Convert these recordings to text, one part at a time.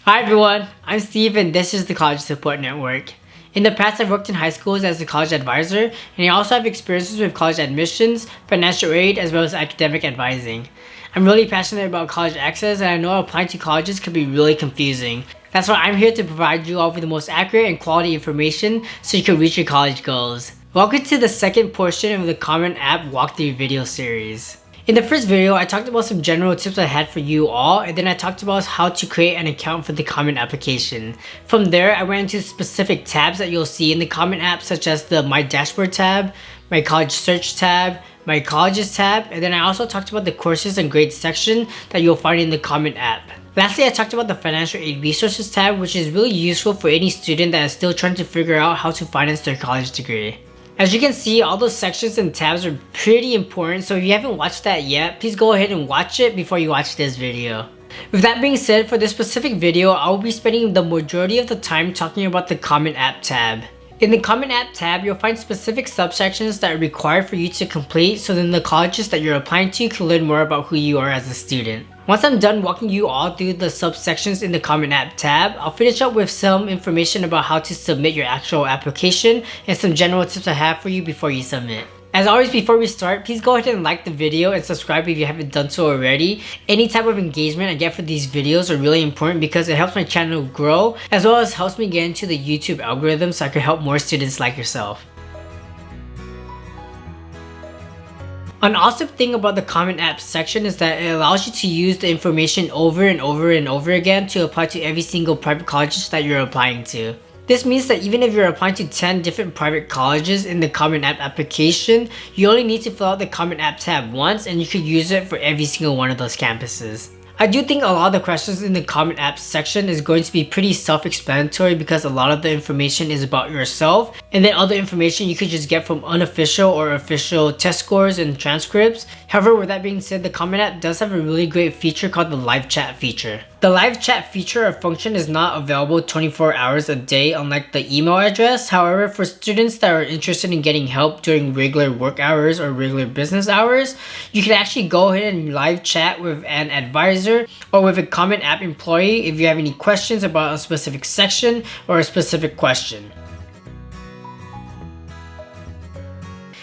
Hi everyone, I'm Steve and this is the College Support Network. In the past, I've worked in high schools as a college advisor, and I also have experiences with college admissions, financial aid, as well as academic advising. I'm really passionate about college access, and I know applying to colleges can be really confusing. That's why I'm here to provide you all with the most accurate and quality information so you can reach your college goals. Welcome to the second portion of the Common App walkthrough video series. In the first video, I talked about some general tips I had for you all, and then I talked about how to create an account for the Common application. From there, I went into specific tabs that you'll see in the Common app, such as the My Dashboard tab, My College Search tab, My Colleges tab, and then I also talked about the Courses and Grades section that you'll find in the Common app. Lastly, I talked about the Financial Aid Resources tab, which is really useful for any student that is still trying to figure out how to finance their college degree. As you can see, all those sections and tabs are pretty important, so if you haven't watched that yet, please go ahead and watch it before you watch this video. With that being said, for this specific video, I will be spending the majority of the time talking about the Common App tab. In the Common App tab, you'll find specific subsections that are required for you to complete, so then the colleges that you're applying to can learn more about who you are as a student. Once I'm done walking you all through the subsections in the Common App tab, I'll finish up with some information about how to submit your actual application and some general tips I have for you before you submit. As always, before we start, please go ahead and like the video and subscribe if you haven't done so already. Any type of engagement I get for these videos are really important because it helps my channel grow, as well as helps me get into the YouTube algorithm so I can help more students like yourself. An awesome thing about the Common App section is that it allows you to use the information over and over and over again to apply to every single private college that you're applying to. This means that even if you're applying to 10 different private colleges in the Common App application, you only need to fill out the Common App tab once and you can use it for every single one of those campuses. I do think a lot of the questions in the Common Apps section is going to be pretty self-explanatory because a lot of the information is about yourself, and then other information you could just get from unofficial or official test scores and transcripts. However, with that being said, the Common App does have a really great feature called the live chat feature. The live chat feature or function is not available 24 hours a day unlike the email address. However, for students that are interested in getting help during regular work hours or regular business hours, you can actually go ahead and live chat with an advisor or with a Common App employee if you have any questions about a specific section or a specific question.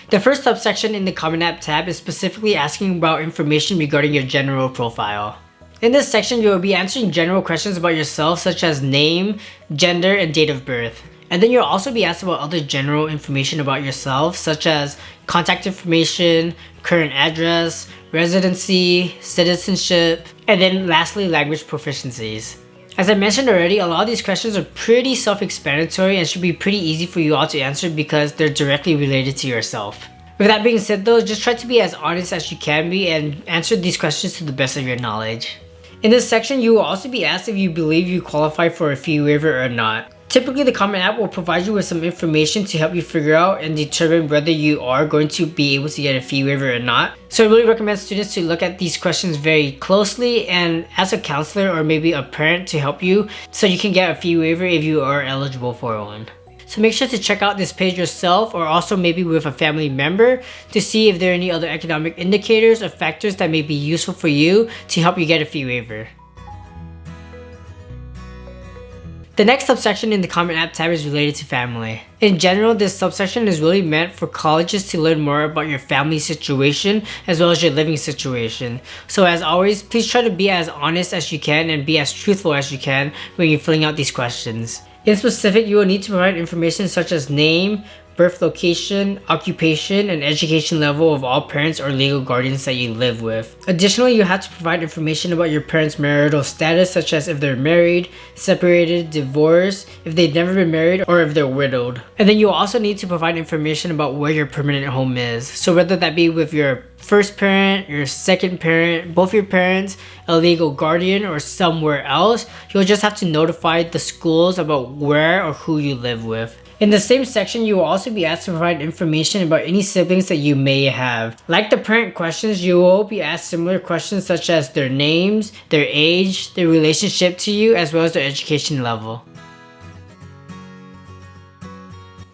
The first subsection in the Common App tab is specifically asking about information regarding your general profile. In this section, you will be answering general questions about yourself such as name, gender, and date of birth. And then you'll also be asked about other general information about yourself such as contact information, current address, residency, citizenship, and then lastly, language proficiencies. As I mentioned already, a lot of these questions are pretty self-explanatory and should be pretty easy for you all to answer because they're directly related to yourself. With that being said though, just try to be as honest as you can be and answer these questions to the best of your knowledge. In this section, you will also be asked if you believe you qualify for a fee waiver or not. Typically, the Common App will provide you with some information to help you figure out and determine whether you are going to be able to get a fee waiver or not. So I really recommend students to look at these questions very closely and ask a counselor or maybe a parent to help you so you can get a fee waiver if you are eligible for one. So make sure to check out this page yourself or also maybe with a family member to see if there are any other economic indicators or factors that may be useful for you to help you get a fee waiver. The next subsection in the Common App tab is related to family. In general, this subsection is really meant for colleges to learn more about your family situation as well as your living situation. So as always, please try to be as honest as you can and be as truthful as you can when you're filling out these questions. In specific, you will need to provide information such as name, birth location, occupation, and education level of all parents or legal guardians that you live with. Additionally, you have to provide information about your parents' marital status such as if they're married, separated, divorced, if they've never been married, or if they're widowed. And then you also need to provide information about where your permanent home is. So whether that be with your first parent, your second parent, both your parents, a legal guardian, or somewhere else, you'll just have to notify the schools about where or who you live with. In the same section, you will also be asked to provide information about any siblings that you may have. Like the parent questions, you will be asked similar questions such as their names, their age, their relationship to you, as well as their education level.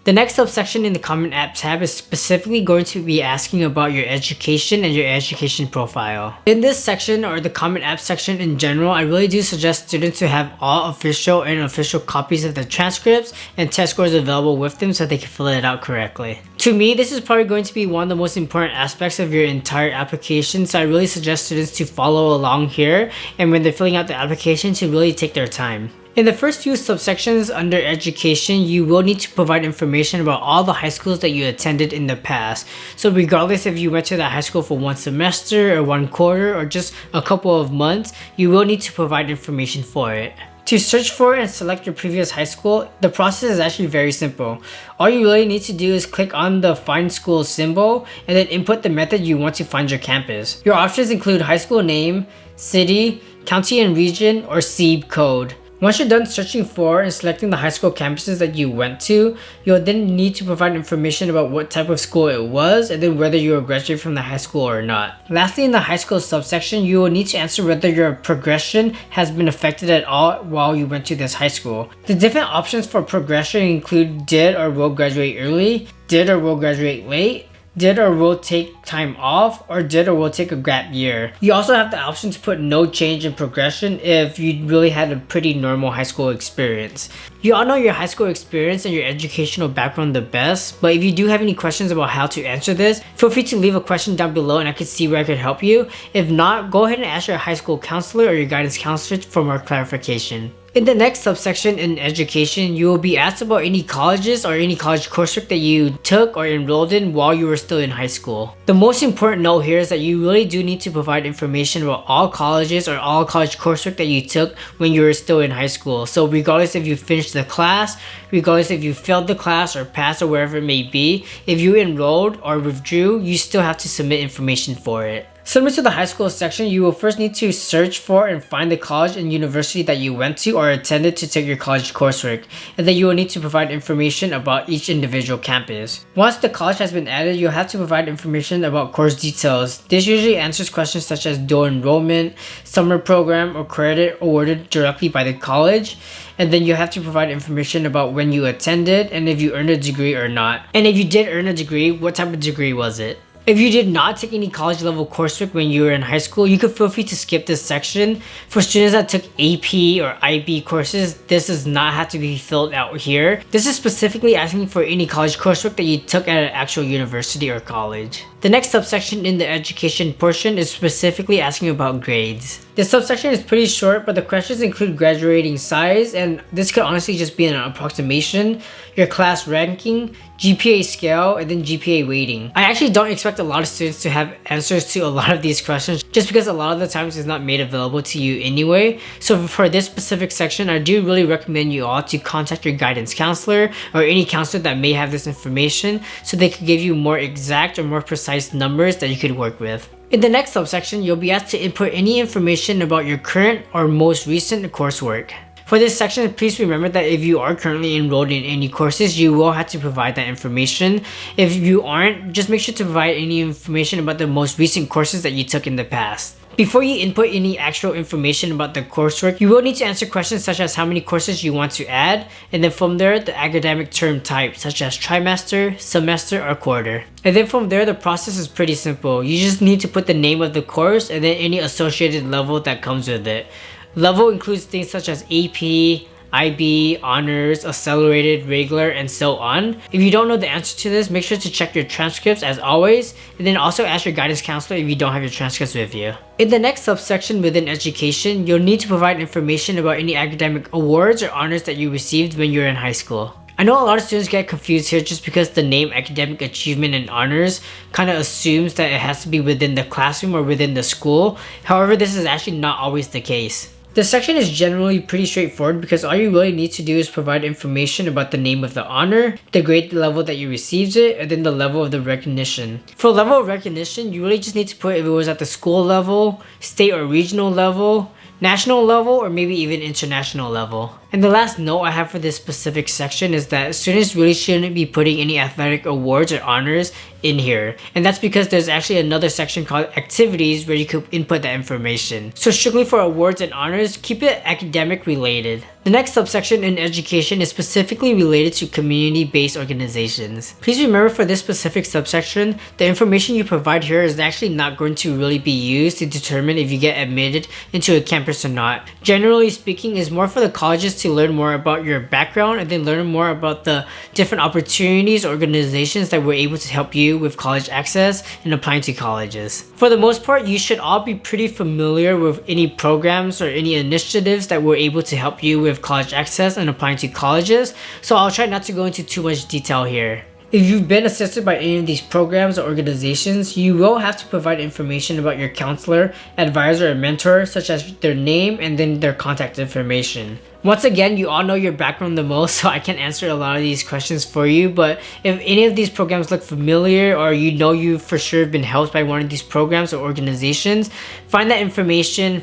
The next subsection in the Common App tab is specifically going to be asking about your education and your education profile. In this section, or the Common App section in general, I really do suggest students to have all official and unofficial copies of the transcripts and test scores available with them so they can fill it out correctly. To me, this is probably going to be one of the most important aspects of your entire application, so I really suggest students to follow along here, and when they're filling out the application, to really take their time. In the first few subsections under education, you will need to provide information about all the high schools that you attended in the past. So regardless if you went to that high school for one semester or one quarter or just a couple of months, you will need to provide information for it. To search for and select your previous high school, the process is actually very simple. All you really need to do is click on the Find School symbol and then input the method you want to find your campus. Your options include high school name, city, county and region, or SEEB code. Once you're done searching for and selecting the high school campuses that you went to, you'll then need to provide information about what type of school it was and then whether you were graduating from the high school or not. Lastly, in the high school subsection, you will need to answer whether your progression has been affected at all while you went to this high school. The different options for progression include did or will graduate early, did or will graduate late, did or will take time off, or did or will take a gap year. You also have the option to put no change in progression if you really had a pretty normal high school experience. You all know your high school experience and your educational background the best, but if you do have any questions about how to answer this, feel free to leave a question down below and I can see where I could help you. If not, go ahead and ask your high school counselor or your guidance counselor for more clarification. In the next subsection in education, you will be asked about any colleges or any college coursework that you took or enrolled in while you were still in high school. The most important note here is that you really do need to provide information about all colleges or all college coursework that you took when you were still in high school. So regardless if you finished the class, regardless if you failed the class or passed or wherever it may be, if you enrolled or withdrew, you still have to submit information for it. Similar to the high school section, you will first need to search for and find the college and university that you went to or attended to take your college coursework, and then you will need to provide information about each individual campus. Once the college has been added, you'll have to provide information about course details. This usually answers questions such as dual enrollment, summer program, or credit awarded directly by the college. And then you have to provide information about when you attended and if you earned a degree or not. And if you did earn a degree, what type of degree was it? If you did not take any college level coursework when you were in high school, you could feel free to skip this section. For students that took AP or IB courses, this does not have to be filled out here. This is specifically asking for any college coursework that you took at an actual university or college. The next subsection in the education portion is specifically asking about grades. This subsection is pretty short, but the questions include graduating size, and this could honestly just be an approximation, your class ranking, GPA scale, and then GPA weighting. I actually don't expect a lot of students to have answers to a lot of these questions just because a lot of the times it's not made available to you anyway. So for this specific section, I do really recommend you all to contact your guidance counselor or any counselor that may have this information so they could give you more exact or more precise numbers that you could work with. In the next subsection, you'll be asked to input any information about your current or most recent coursework. For this section, please remember that if you are currently enrolled in any courses, you will have to provide that information. If you aren't, just make sure to provide any information about the most recent courses that you took in the past. Before you input any actual information about the coursework, you will need to answer questions such as how many courses you want to add, and then from there, the academic term type such as trimester, semester, or quarter. And then from there, the process is pretty simple. You just need to put the name of the course and then any associated level that comes with it. Level includes things such as AP, IB, honors, accelerated, regular, and so on. If you don't know the answer to this, make sure to check your transcripts as always, and then also ask your guidance counselor if you don't have your transcripts with you. In the next subsection within education, you'll need to provide information about any academic awards or honors that you received when you were in high school. I know a lot of students get confused here just because the name academic achievement and honors kind of assumes that it has to be within the classroom or within the school. However, this is actually not always the case. This section is generally pretty straightforward because all you really need to do is provide information about the name of the honor, the grade level that you received it, and then the level of the recognition. For level of recognition, you really just need to put if it was at the school level, state or regional level, national level, or maybe even international level. And the last note I have for this specific section is that students really shouldn't be putting any athletic awards or honors in here. And that's because there's actually another section called activities where you could input that information. So strictly for awards and honors, keep it academic related. The next subsection in education is specifically related to community-based organizations. Please remember for this specific subsection, the information you provide here is actually not going to really be used to determine if you get admitted into a campus or not. Generally speaking, it's more for the colleges to learn more about your background and then learn more about the different opportunities or organizations that were able to help you with college access and applying to colleges. For the most part, you should all be pretty familiar with any programs or any initiatives that were able to help you with college access and applying to colleges, so I'll try not to go into too much detail here. If you've been assisted by any of these programs or organizations, you will have to provide information about your counselor, advisor, or mentor, such as their name and then their contact information. Once again, you all know your background the most, so I can't answer a lot of these questions for you, but if any of these programs look familiar or you know you for sure have been helped by one of these programs or organizations, find the information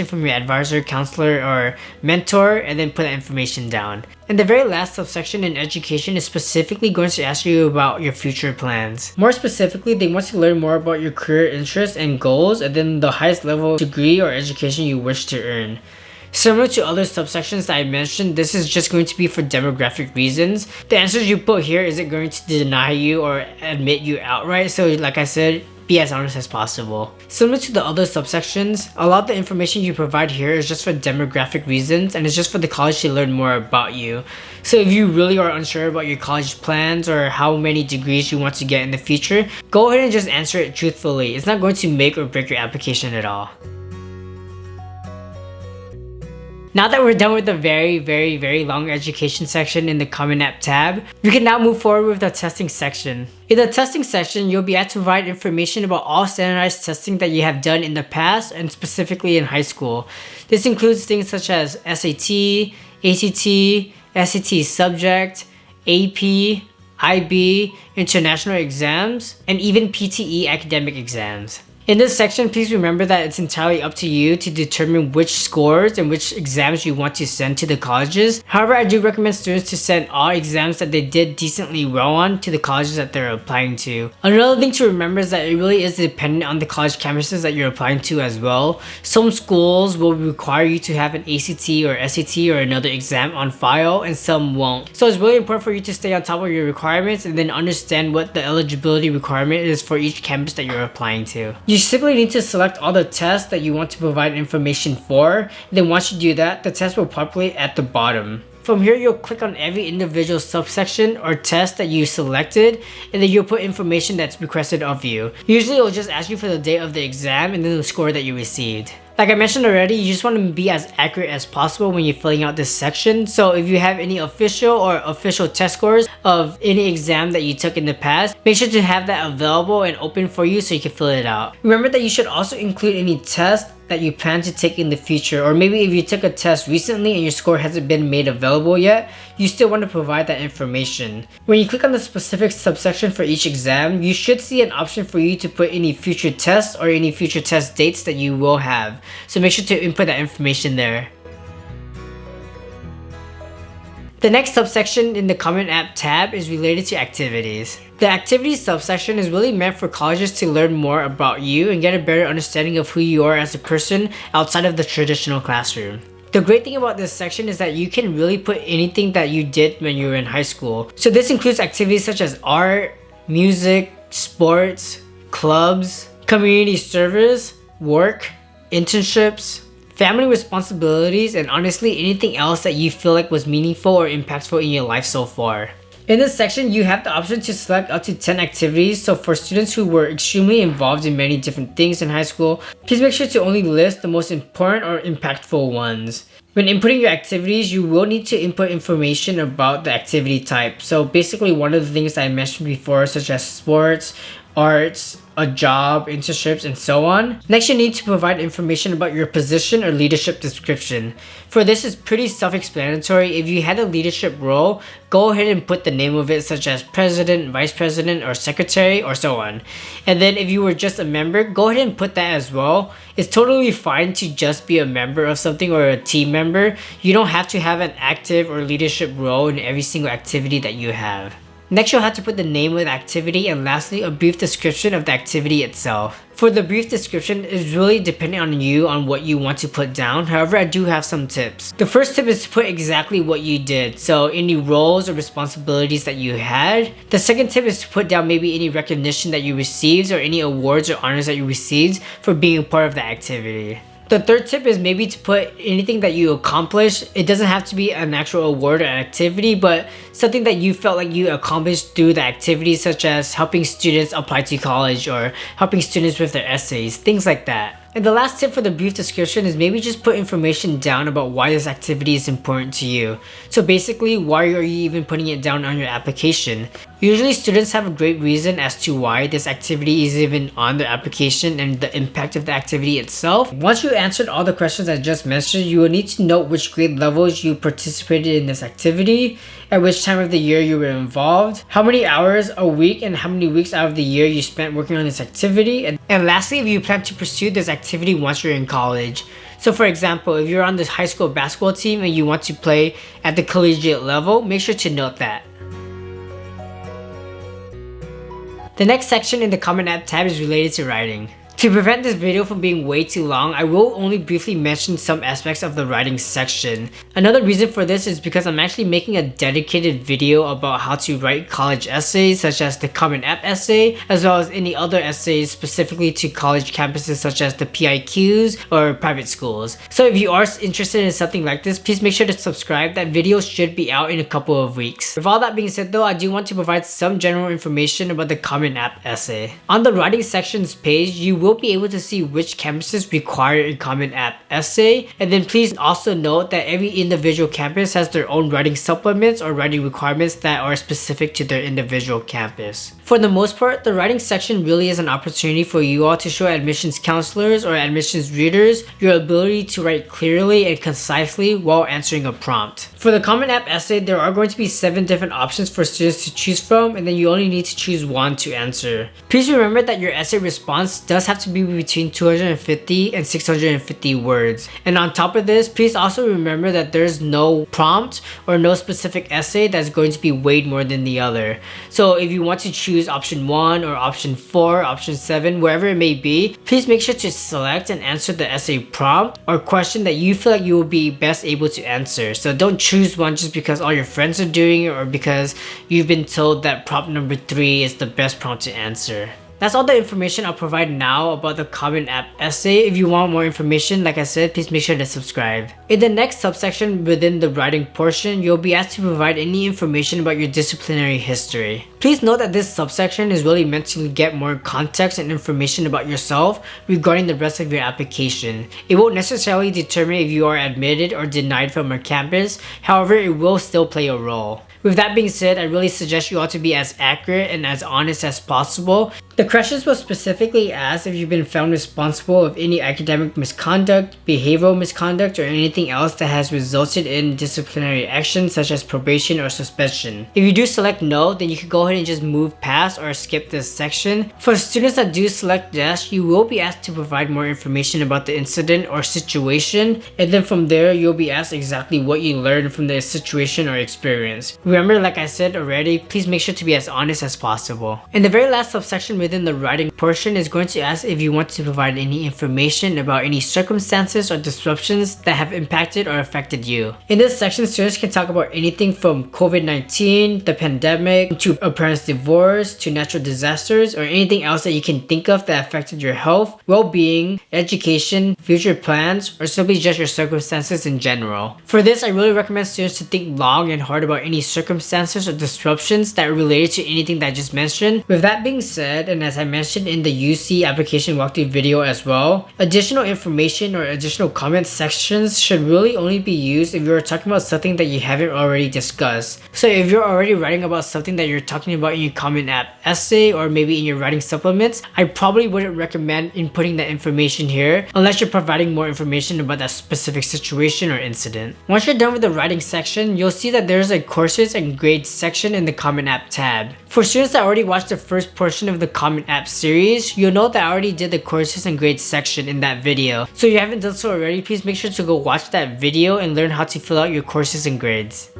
from your advisor, counselor, or mentor, and then put that information down. And the very last subsection in education is specifically going to ask you about your future plans. More specifically, they want to learn more about your career interests and goals, and then the highest level degree or education you wish to earn. Similar to other subsections that I mentioned, this is just going to be for demographic reasons. The answers you put here isn't going to deny you or admit you outright, so like I said, be as honest as possible. Similar to the other subsections, a lot of the information you provide here is just for demographic reasons and it's just for the college to learn more about you. So if you really are unsure about your college plans or how many degrees you want to get in the future, go ahead and just answer it truthfully. It's not going to make or break your application at all. Now that we're done with the very long education section in the Common App tab, we can now move forward with the testing section. In the testing section, you'll be asked to provide information about all standardized testing that you have done in the past and specifically in high school. This includes things such as SAT, ACT, SAT subject, AP, IB, international exams, and even PTE academic exams. In this section, please remember that it's entirely up to you to determine which scores and which exams you want to send to the colleges. However, I do recommend students to send all exams that they did decently well on to the colleges that they're applying to. Another thing to remember is that it really is dependent on the college campuses that you're applying to as well. Some schools will require you to have an ACT or SAT or another exam on file, and some won't. So it's really important for you to stay on top of your requirements and then understand what the eligibility requirement is for each campus that you're applying to. You simply need to select all the tests that you want to provide information for. Then once you do that, the test will populate at the bottom. From here, you'll click on every individual subsection or test that you selected, and then you'll put information that's requested of you. Usually, it'll just ask you for the date of the exam and then the score that you received. Like I mentioned already, you just want to be as accurate as possible when you're filling out this section. So if you have any official test scores of any exam that you took in the past, make sure to have that available and open for you so you can fill it out. Remember that you should also include any tests that you plan to take in the future, or maybe if you took a test recently and your score hasn't been made available yet, you still want to provide that information. When you click on the specific subsection for each exam, you should see an option for you to put any future tests or any future test dates that you will have. So make sure to input that information there. The next subsection in the Common App tab is related to activities. The activities subsection is really meant for colleges to learn more about you and get a better understanding of who you are as a person outside of the traditional classroom. The great thing about this section is that you can really put anything that you did when you were in high school. So this includes activities such as art, music, sports, clubs, community service, work, internships, family responsibilities, and honestly anything else that you feel like was meaningful or impactful in your life so far. In this section, you have the option to select up to 10 activities, so for students who were extremely involved in many different things in high school, please make sure to only list the most important or impactful ones. When inputting your activities, you will need to input information about the activity type. So basically one of the things I mentioned before, such as sports, arts, a job, internships, and so on. Next, you need to provide information about your position or leadership description. For this, it's pretty self-explanatory. If you had a leadership role, go ahead and put the name of it, such as president, vice president, or secretary, or so on. And then if you were just a member, go ahead and put that as well. It's totally fine to just be a member of something or a team member. You don't have to have an active or leadership role in every single activity that you have. Next, you'll have to put the name of the activity, and lastly, a brief description of the activity itself. For the brief description, it's really dependent on you on what you want to put down. However, I do have some tips. The first tip is to put exactly what you did, so any roles or responsibilities that you had. The second tip is to put down maybe any recognition that you received or any awards or honors that you received for being a part of the activity. The third tip is maybe to put anything that you accomplished. It doesn't have to be an actual award or activity, but something that you felt like you accomplished through the activity, such as helping students apply to college or helping students with their essays, things like that. And the last tip for the brief description is maybe just put information down about why this activity is important to you. So basically, why are you even putting it down on your application? Usually students have a great reason as to why this activity is even on their application and the impact of the activity itself. Once you answered all the questions I just mentioned, you will need to note which grade levels you participated in this activity, at which time of the year you were involved, how many hours a week and how many weeks out of the year you spent working on this activity, and lastly, if you plan to pursue this activity once you're in college. So for example, if you're on the high school basketball team and you want to play at the collegiate level, make sure to note that. The next section in the Common App tab is related to writing. To prevent this video from being way too long, I will only briefly mention some aspects of the writing section. Another reason for this is because I'm actually making a dedicated video about how to write college essays such as the Common App essay, as well as any other essays specifically to college campuses such as the PIQs or private schools. So if you are interested in something like this, please make sure to subscribe. That video should be out in a couple of weeks. With all that being said though, I do want to provide some general information about the Common App essay. On the writing sections page, you will be able to see which campuses require a Common App essay, and then please also note that every individual campus has their own writing supplements or writing requirements that are specific to their individual campus. For the most part, the writing section really is an opportunity for you all to show admissions counselors or admissions readers your ability to write clearly and concisely while answering a prompt. For the Common App essay, there are going to be 7 different options for students to choose from, and then you only need to choose one to answer. Please remember that your essay response does have to be between 250 and 650 words. And on top of this, please also remember that there's no prompt or no specific essay that's going to be weighed more than the other. So if you want to choose option 1 or option 4, option 7, wherever it may be, please make sure to select and answer the essay prompt or question that you feel like you will be best able to answer. So don't choose one just because all your friends are doing it or because you've been told that prompt number 3 is the best prompt to answer. That's all the information I'll provide now about the Common App essay. If you want more information, like I said, please make sure to subscribe. In the next subsection within the writing portion, you'll be asked to provide any information about your disciplinary history. Please note that this subsection is really meant to get more context and information about yourself regarding the rest of your application. It won't necessarily determine if you are admitted or denied from our campus, however, it will still play a role. With that being said, I really suggest you all to be as accurate and as honest as possible. The questions will specifically ask if you've been found responsible of any academic misconduct, behavioral misconduct, or anything else that has resulted in disciplinary action such as probation or suspension. If you do select no, then you can go ahead and just move past or skip this section. For students that do select yes, you will be asked to provide more information about the incident or situation, and then from there, you'll be asked exactly what you learned from the situation or experience. Remember, like I said already, please make sure to be as honest as possible. In the very last subsection within the writing portion is going to ask if you want to provide any information about any circumstances or disruptions that have impacted or affected you. In this section, students can talk about anything from COVID-19, the pandemic, to a parent's divorce, to natural disasters, or anything else that you can think of that affected your health, well-being, education, future plans, or simply just your circumstances in general. For this, I really recommend students to think long and hard about any circumstances or disruptions that are related to anything that I just mentioned. With that being said, and as I mentioned in the UC application walkthrough video as well, additional information or additional comment sections should really only be used if you're talking about something that you haven't already discussed. So if you're already writing about something that you're talking about in your Common App essay or maybe in your writing supplements, I probably wouldn't recommend inputting that information here unless you're providing more information about that specific situation or incident. Once you're done with the writing section, you'll see that there's a courses and grades section in the Common App tab. For students that already watched the first portion of the Common App series, you'll know that I already did the courses and grades section in that video. So if you haven't done so already, please make sure to go watch that video and learn how to fill out your courses and grades.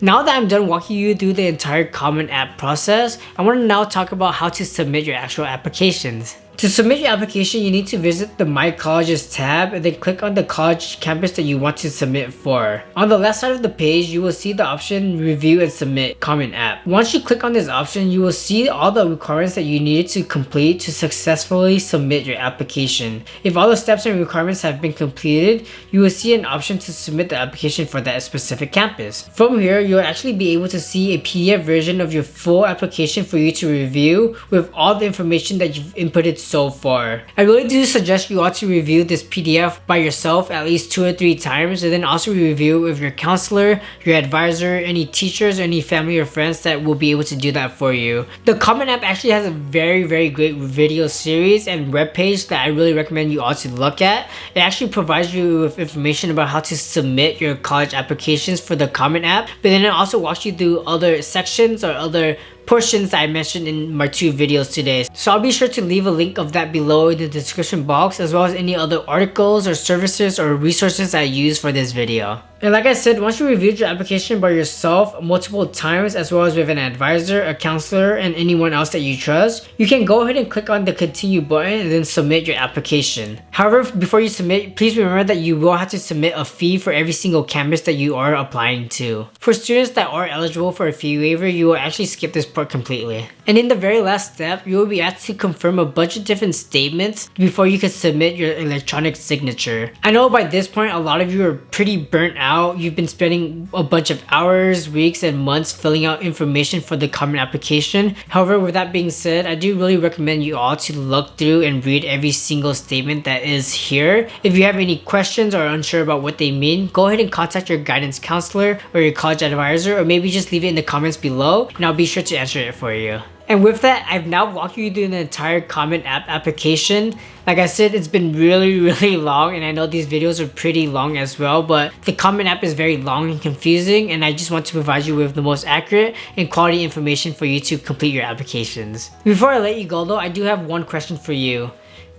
Now that I'm done walking you through the entire Common App process, I want to now talk about how to submit your actual applications. To submit your application, you need to visit the My Colleges tab and then click on the college campus that you want to submit for. On the left side of the page, you will see the option Review and Submit Common App. Once you click on this option, you will see all the requirements that you need to complete to successfully submit your application. If all the steps and requirements have been completed, you will see an option to submit the application for that specific campus. From here, you'll actually be able to see a PDF version of your full application for you to review with all the information that you've inputted so far. I really do suggest you ought to review this PDF by yourself at least 2 or 3 times, and then also review with your counselor, your advisor, any teachers, or any family or friends that will be able to do that for you. The Common App actually has a very great video series and webpage that I really recommend you all to look at. It actually provides you with information about how to submit your college applications for the Common App, but then it also walks you through other sections or other portions that I mentioned in my 2 videos today. So I'll be sure to leave a link of that below in the description box, as well as any other articles or services or resources I use for this video. And like I said, once you reviewed your application by yourself multiple times, as well as with an advisor, a counselor, and anyone else that you trust, you can go ahead and click on the continue button and then submit your application. However, before you submit, please remember that you will have to submit a fee for every single campus that you are applying to. For students that are eligible for a fee waiver, you will actually skip this part completely. And in the very last step, you will be asked to confirm a bunch of different statements before you can submit your electronic signature. I know by this point, a lot of you are pretty burnt out. You've been spending a bunch of hours, weeks, and months filling out information for the Common application. However, with that being said, I do really recommend you all to look through and read every single statement that is here. If you have any questions or are unsure about what they mean, go ahead and contact your guidance counselor or your college advisor, or maybe just leave it in the comments below and I'll be sure to answer it for you. And with that, I've now walked you through the entire Common App application. Like I said, it's been really long, and I know these videos are pretty long as well, but the Common App is very long and confusing, and I just want to provide you with the most accurate and quality information for you to complete your applications. Before I let you go though, I do have one question for you.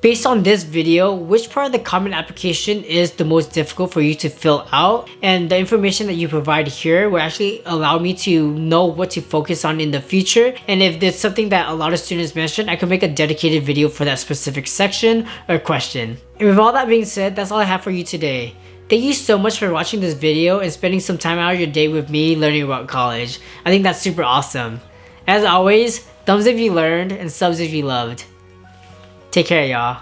Based on this video, which part of the Common application is the most difficult for you to fill out? And the information that you provide here will actually allow me to know what to focus on in the future. And if there's something that a lot of students mention, I can make a dedicated video for that specific section or question. And with all that being said, that's all I have for you today. Thank you so much for watching this video and spending some time out of your day with me learning about college. I think that's super awesome. As always, thumbs if you learned and subs if you loved. Take care, y'all.